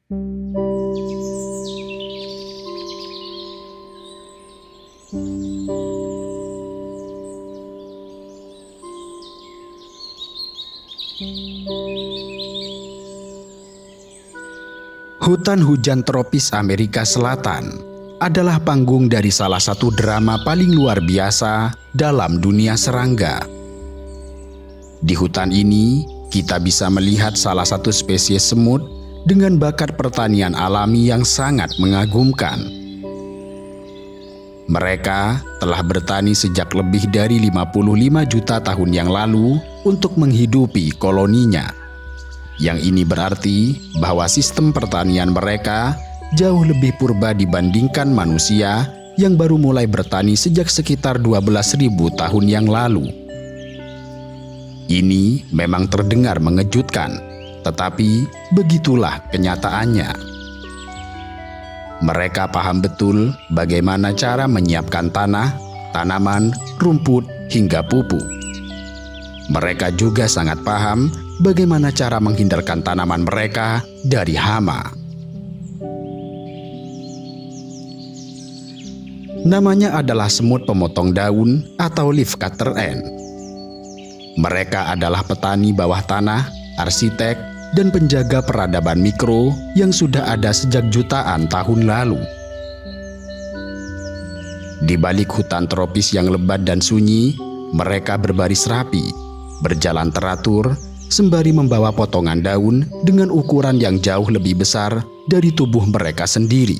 Hutan hujan tropis Amerika Selatan adalah panggung dari salah satu drama paling luar biasa dalam dunia serangga. Di hutan ini, kita bisa melihat salah satu spesies semut dengan bakat pertanian alami yang sangat mengagumkan. Mereka telah bertani sejak lebih dari 55 juta tahun yang lalu untuk menghidupi koloninya. Yang ini berarti bahwa sistem pertanian mereka jauh lebih purba dibandingkan manusia yang baru mulai bertani sejak sekitar 12.000 tahun yang lalu. Ini memang terdengar mengejutkan, tetapi begitulah kenyataannya. Mereka paham betul bagaimana cara menyiapkan tanah, tanaman, rumput, hingga pupuk. Mereka juga sangat paham bagaimana cara menghindarkan tanaman mereka dari hama. Namanya adalah semut pemotong daun atau leaf cutter ant. Mereka adalah petani bawah tanah, arsitek, dan penjaga peradaban mikro yang sudah ada sejak jutaan tahun lalu. Di balik hutan tropis yang lebat dan sunyi, mereka berbaris rapi, berjalan teratur, sembari membawa potongan daun dengan ukuran yang jauh lebih besar dari tubuh mereka sendiri.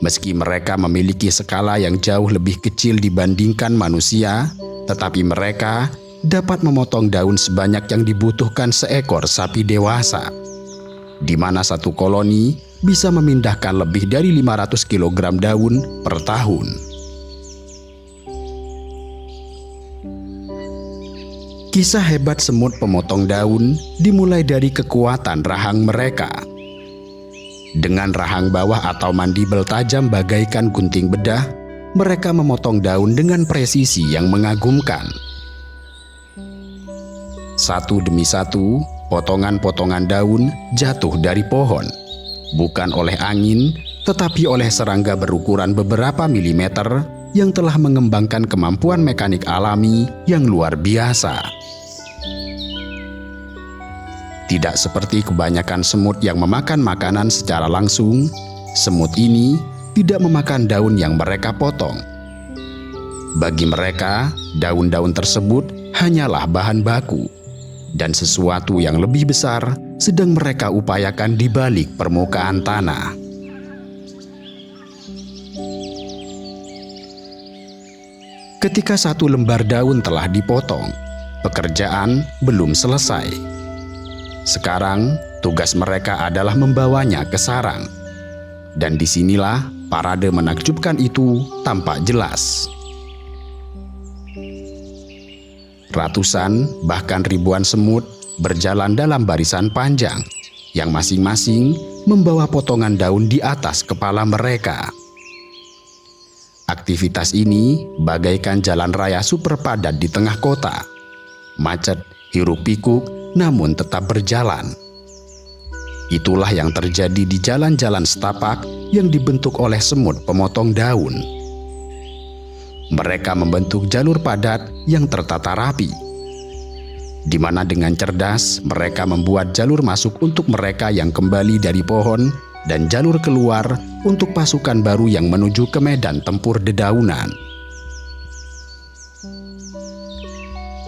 Meski mereka memiliki skala yang jauh lebih kecil dibandingkan manusia, tetapi mereka dapat memotong daun sebanyak yang dibutuhkan seekor sapi dewasa, di mana satu koloni bisa memindahkan lebih dari 500 kg daun per tahun. Kisah hebat semut pemotong daun dimulai dari kekuatan rahang mereka. Dengan rahang bawah atau mandibel tajam bagaikan gunting bedah, mereka memotong daun dengan presisi yang mengagumkan. Satu demi satu, potongan-potongan daun jatuh dari pohon, bukan oleh angin, tetapi oleh serangga berukuran beberapa milimeter yang telah mengembangkan kemampuan mekanik alami yang luar biasa. Tidak seperti kebanyakan semut yang memakan makanan secara langsung, semut ini tidak memakan daun yang mereka potong. Bagi mereka, daun-daun tersebut hanyalah bahan baku, dan sesuatu yang lebih besar sedang mereka upayakan di balik permukaan tanah. Ketika satu lembar daun telah dipotong, pekerjaan belum selesai. Sekarang, tugas mereka adalah membawanya ke sarang. Dan disinilah parade menakjubkan itu tampak jelas. Ratusan, bahkan ribuan semut berjalan dalam barisan panjang, yang masing-masing membawa potongan daun di atas kepala mereka. Aktivitas ini bagaikan jalan raya super padat di tengah kota. Macet, hiruk-pikuk, namun tetap berjalan. Itulah yang terjadi di jalan-jalan setapak yang dibentuk oleh semut pemotong daun. Mereka membentuk jalur padat yang tertata rapi, di mana dengan cerdas mereka membuat jalur masuk untuk mereka yang kembali dari pohon dan jalur keluar untuk pasukan baru yang menuju ke medan tempur dedaunan.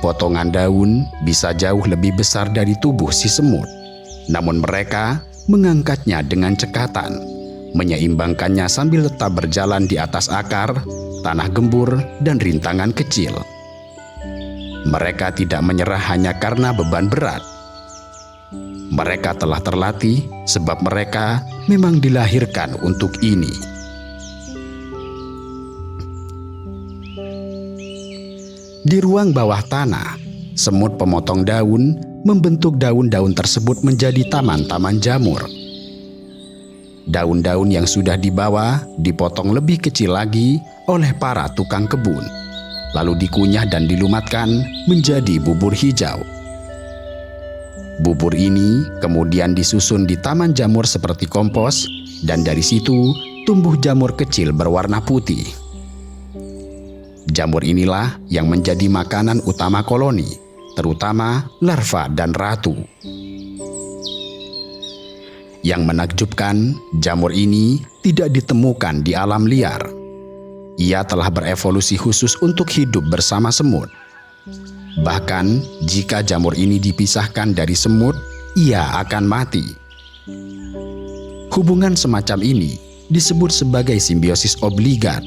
Potongan daun bisa jauh lebih besar dari tubuh si semut, namun mereka mengangkatnya dengan cekatan, menyeimbangkannya sambil tetap berjalan di atas akar, tanah gembur, dan rintangan kecil. Mereka tidak menyerah hanya karena beban berat. Mereka telah terlatih sebab mereka memang dilahirkan untuk ini. Di ruang bawah tanah, semut pemotong daun membentuk daun-daun tersebut menjadi taman-taman jamur. Daun-daun yang sudah dibawa dipotong lebih kecil lagi oleh para tukang kebun, lalu dikunyah dan dilumatkan menjadi bubur hijau. Bubur ini kemudian disusun di taman jamur seperti kompos, dan dari situ tumbuh jamur kecil berwarna putih. Jamur inilah yang menjadi makanan utama koloni, terutama larva dan ratu. Yang menakjubkan, jamur ini tidak ditemukan di alam liar. Ia telah berevolusi khusus untuk hidup bersama semut. Bahkan, jika jamur ini dipisahkan dari semut, ia akan mati. Hubungan semacam ini disebut sebagai simbiosis obligat,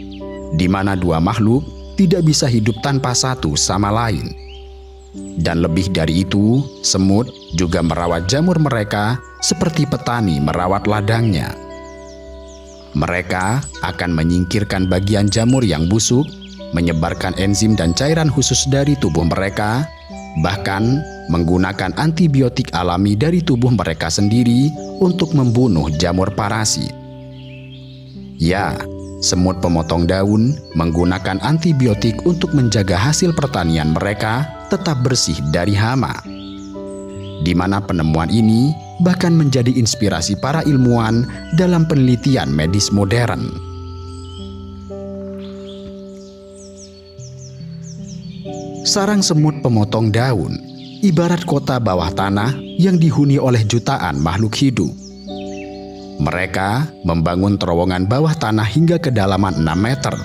di mana dua makhluk tidak bisa hidup tanpa satu sama lain. Dan lebih dari itu, semut juga merawat jamur mereka seperti petani merawat ladangnya. Mereka akan menyingkirkan bagian jamur yang busuk, menyebarkan enzim dan cairan khusus dari tubuh mereka, bahkan menggunakan antibiotik alami dari tubuh mereka sendiri untuk membunuh jamur parasit. Ya, semut pemotong daun menggunakan antibiotik untuk menjaga hasil pertanian mereka tetap bersih dari hama. Di mana penemuan ini bahkan menjadi inspirasi para ilmuwan dalam penelitian medis modern. Sarang semut pemotong daun ibarat kota bawah tanah yang dihuni oleh jutaan makhluk hidup. Mereka membangun terowongan bawah tanah hingga kedalaman 6 meter.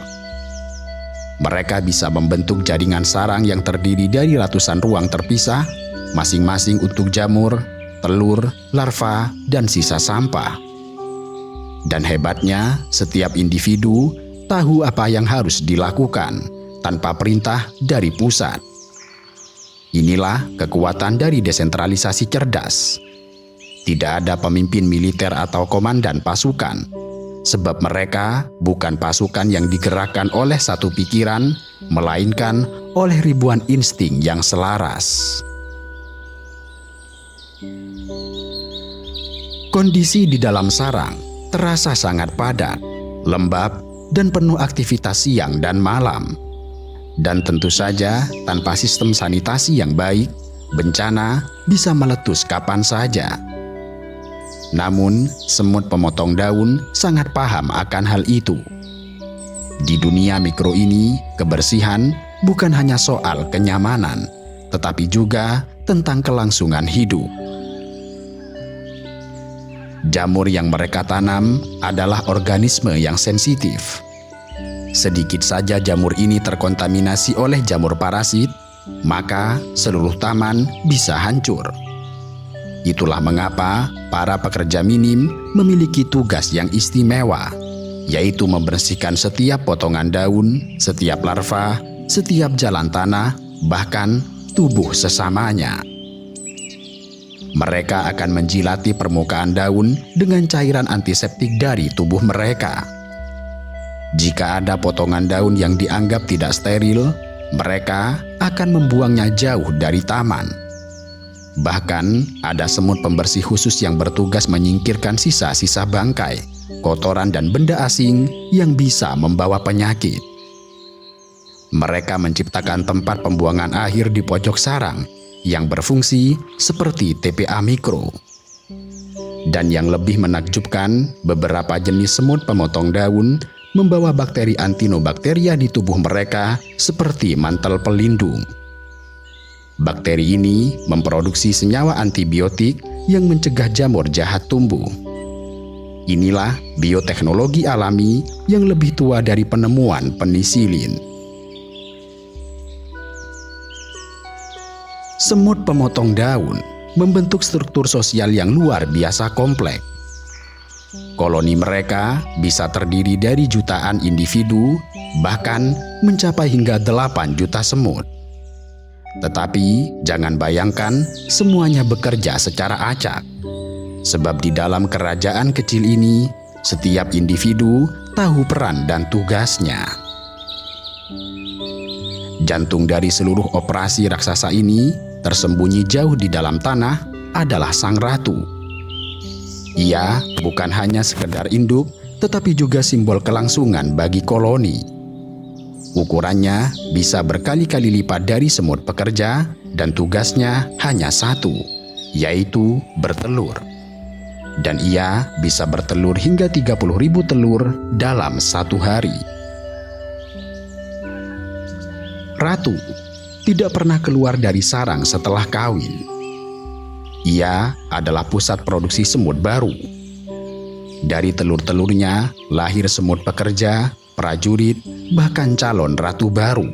Mereka bisa membentuk jaringan sarang yang terdiri dari ratusan ruang terpisah, masing-masing untuk jamur, telur, larva, dan sisa sampah. Dan hebatnya, setiap individu tahu apa yang harus dilakukan tanpa perintah dari pusat. Inilah kekuatan dari desentralisasi cerdas. Tidak ada pemimpin militer atau komandan pasukan, sebab mereka bukan pasukan yang digerakkan oleh satu pikiran, melainkan oleh ribuan insting yang selaras. Kondisi di dalam sarang terasa sangat padat, lembab, dan penuh aktivitas siang dan malam. Dan tentu saja, tanpa sistem sanitasi yang baik, bencana bisa meletus kapan saja. Namun, semut pemotong daun sangat paham akan hal itu. Di dunia mikro ini, kebersihan bukan hanya soal kenyamanan, tetapi juga tentang kelangsungan hidup. Jamur yang mereka tanam adalah organisme yang sensitif. Sedikit saja jamur ini terkontaminasi oleh jamur parasit, maka seluruh taman bisa hancur. Itulah mengapa para pekerja minim memiliki tugas yang istimewa, yaitu membersihkan setiap potongan daun, setiap larva, setiap jalan tanah, bahkan tubuh sesamanya. Mereka akan menjilati permukaan daun dengan cairan antiseptik dari tubuh mereka. Jika ada potongan daun yang dianggap tidak steril, mereka akan membuangnya jauh dari taman. Bahkan, ada semut pembersih khusus yang bertugas menyingkirkan sisa-sisa bangkai, kotoran, dan benda asing yang bisa membawa penyakit. Mereka menciptakan tempat pembuangan akhir di pojok sarang yang berfungsi seperti TPA mikro. Dan yang lebih menakjubkan, beberapa jenis semut pemotong daun membawa bakteri antinobakteria di tubuh mereka seperti mantel pelindung. Bakteri ini memproduksi senyawa antibiotik yang mencegah jamur jahat tumbuh. Inilah bioteknologi alami yang lebih tua dari penemuan penisilin. Semut pemotong daun membentuk struktur sosial yang luar biasa kompleks. Koloni mereka bisa terdiri dari jutaan individu, bahkan mencapai hingga 8 juta semut. Tetapi jangan bayangkan semuanya bekerja secara acak. Sebab di dalam kerajaan kecil ini, setiap individu tahu peran dan tugasnya. Jantung dari seluruh operasi raksasa ini tersembunyi jauh di dalam tanah adalah sang ratu. Ia bukan hanya sekedar induk, tetapi juga simbol kelangsungan bagi koloni. Ukurannya bisa berkali-kali lipat dari semut pekerja dan tugasnya hanya satu, yaitu bertelur. Dan ia bisa bertelur hingga 30.000 telur dalam satu hari. Ratu tidak pernah keluar dari sarang setelah kawin. Ia adalah pusat produksi semut baru. Dari telur-telurnya lahir semut pekerja, prajurit, bahkan calon ratu baru.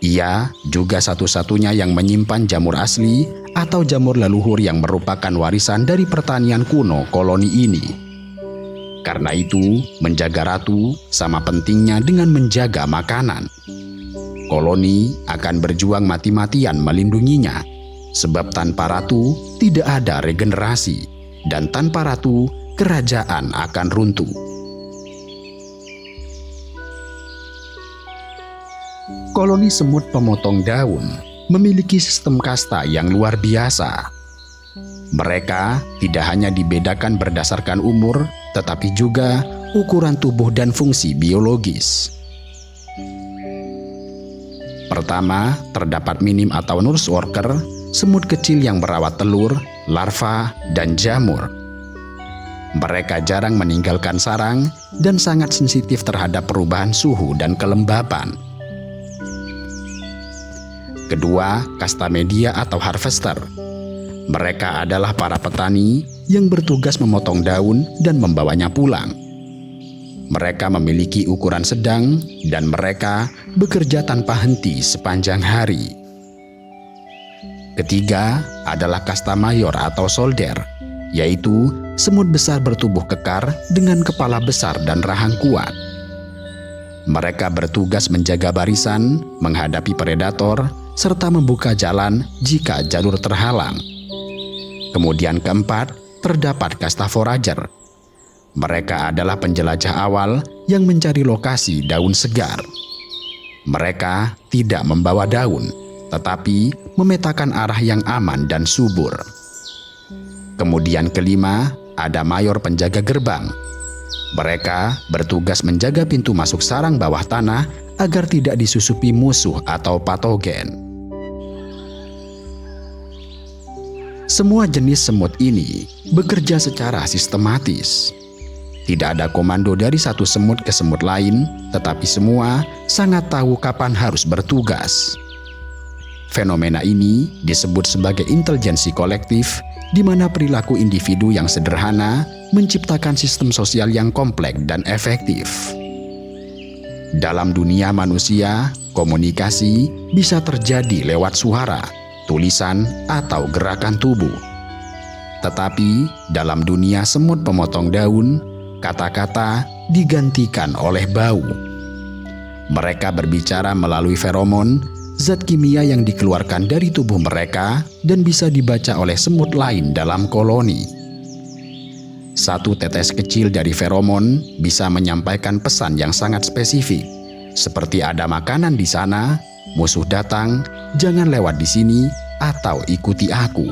Ia juga satu-satunya yang menyimpan jamur asli atau jamur leluhur yang merupakan warisan dari pertanian kuno koloni ini. Karena itu, menjaga ratu sama pentingnya dengan menjaga makanan. Koloni akan berjuang mati-matian melindunginya, sebab tanpa ratu tidak ada regenerasi, dan tanpa ratu kerajaan akan runtuh. Koloni semut pemotong daun memiliki sistem kasta yang luar biasa. Mereka tidak hanya dibedakan berdasarkan umur, tetapi juga ukuran tubuh dan fungsi biologis. Pertama, terdapat minim atau nurse worker, semut kecil yang merawat telur, larva, dan jamur. Mereka jarang meninggalkan sarang dan sangat sensitif terhadap perubahan suhu dan kelembapan. Kedua, kasta media atau harvester. Mereka adalah para petani yang bertugas memotong daun dan membawanya pulang. Mereka memiliki ukuran sedang dan mereka bekerja tanpa henti sepanjang hari. Ketiga adalah kasta mayor atau soldier, yaitu semut besar bertubuh kekar dengan kepala besar dan rahang kuat. Mereka bertugas menjaga barisan, menghadapi predator, serta membuka jalan jika jalur terhalang. Kemudian keempat, terdapat kasta forager. Mereka adalah penjelajah awal yang mencari lokasi daun segar. Mereka tidak membawa daun, tetapi memetakan arah yang aman dan subur. Kemudian kelima, ada mayor penjaga gerbang. Mereka bertugas menjaga pintu masuk sarang bawah tanah agar tidak disusupi musuh atau patogen. Semua jenis semut ini bekerja secara sistematis. Tidak ada komando dari satu semut ke semut lain, tetapi semua sangat tahu kapan harus bertugas. Fenomena ini disebut sebagai intelijensi kolektif, di mana perilaku individu yang sederhana menciptakan sistem sosial yang kompleks dan efektif. Dalam dunia manusia, komunikasi bisa terjadi lewat suara, tulisan, atau gerakan tubuh. Tetapi dalam dunia semut pemotong daun, kata-kata digantikan oleh bau. Mereka berbicara melalui feromon, zat kimia yang dikeluarkan dari tubuh mereka dan bisa dibaca oleh semut lain dalam koloni. Satu tetes kecil dari feromon bisa menyampaikan pesan yang sangat spesifik, seperti ada makanan di sana, musuh datang, jangan lewat di sini, atau ikuti aku.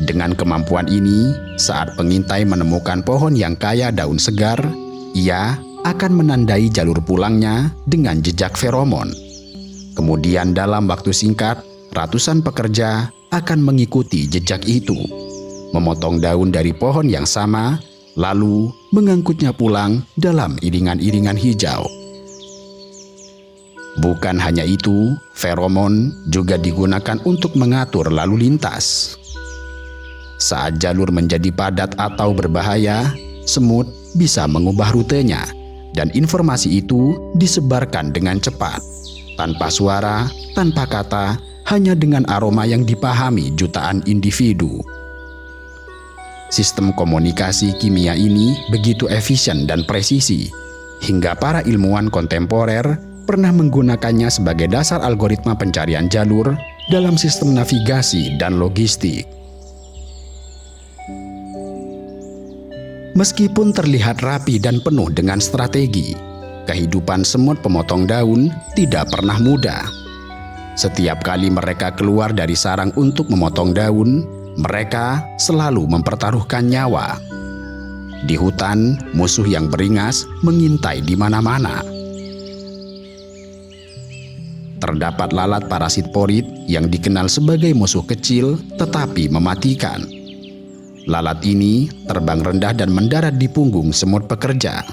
Dengan kemampuan ini, saat pengintai menemukan pohon yang kaya daun segar, ia akan menandai jalur pulangnya dengan jejak feromon. Kemudian dalam waktu singkat, ratusan pekerja akan mengikuti jejak itu, memotong daun dari pohon yang sama, lalu mengangkutnya pulang dalam iringan-iringan hijau. Bukan hanya itu, feromon juga digunakan untuk mengatur lalu lintas. Saat jalur menjadi padat atau berbahaya, semut bisa mengubah rutenya, dan informasi itu disebarkan dengan cepat, tanpa suara, tanpa kata, hanya dengan aroma yang dipahami jutaan individu. Sistem komunikasi kimia ini begitu efisien dan presisi, hingga para ilmuwan kontemporer pernah menggunakannya sebagai dasar algoritma pencarian jalur dalam sistem navigasi dan logistik. Meskipun terlihat rapi dan penuh dengan strategi, kehidupan semut pemotong daun tidak pernah mudah. Setiap kali mereka keluar dari sarang untuk memotong daun, mereka selalu mempertaruhkan nyawa. Di hutan, musuh yang beringas mengintai di mana-mana. terdapat lalat parasit porit yang dikenal sebagai musuh kecil tetapi mematikan. Lalat ini terbang rendah dan mendarat di punggung semut pekerja.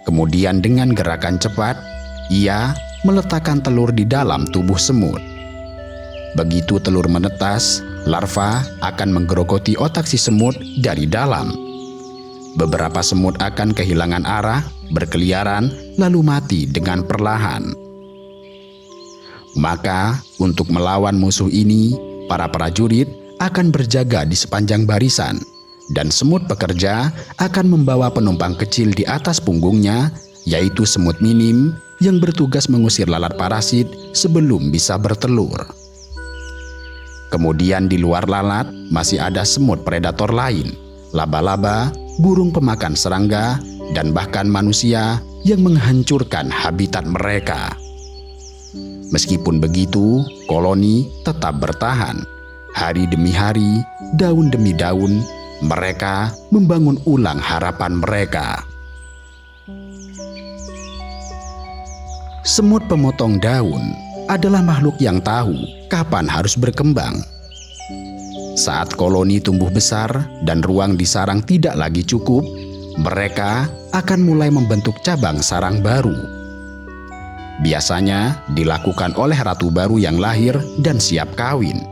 Kemudian dengan gerakan cepat, ia meletakkan telur di dalam tubuh semut. Begitu telur menetas, larva akan menggerogoti otak si semut dari dalam. Beberapa semut akan kehilangan arah, berkeliaran, lalu mati dengan perlahan. Maka, untuk melawan musuh ini, para prajurit akan berjaga di sepanjang barisan, dan semut pekerja akan membawa penumpang kecil di atas punggungnya, yaitu semut minim yang bertugas mengusir lalat parasit sebelum bisa bertelur. Kemudian di luar lalat masih ada semut predator lain, laba-laba, burung pemakan serangga, dan bahkan manusia yang menghancurkan habitat mereka. Meskipun begitu, koloni tetap bertahan. Hari demi hari, daun demi daun, mereka membangun ulang harapan mereka. Semut pemotong daun adalah makhluk yang tahu kapan harus berkembang. Saat koloni tumbuh besar dan ruang di sarang tidak lagi cukup, mereka akan mulai membentuk cabang sarang baru. Biasanya dilakukan oleh ratu baru yang lahir dan siap kawin.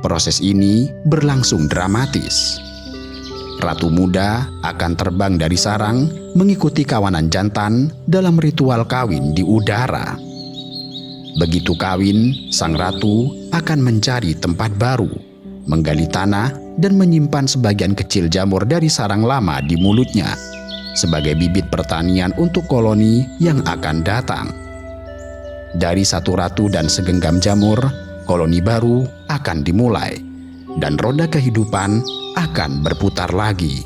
Proses ini berlangsung dramatis. Ratu muda akan terbang dari sarang mengikuti kawanan jantan dalam ritual kawin di udara. Begitu kawin, sang ratu akan mencari tempat baru, menggali tanah dan menyimpan sebagian kecil jamur dari sarang lama di mulutnya sebagai bibit pertanian untuk koloni yang akan datang. Dari satu ratu dan segenggam jamur, koloni baru akan dimulai, dan roda kehidupan akan berputar lagi.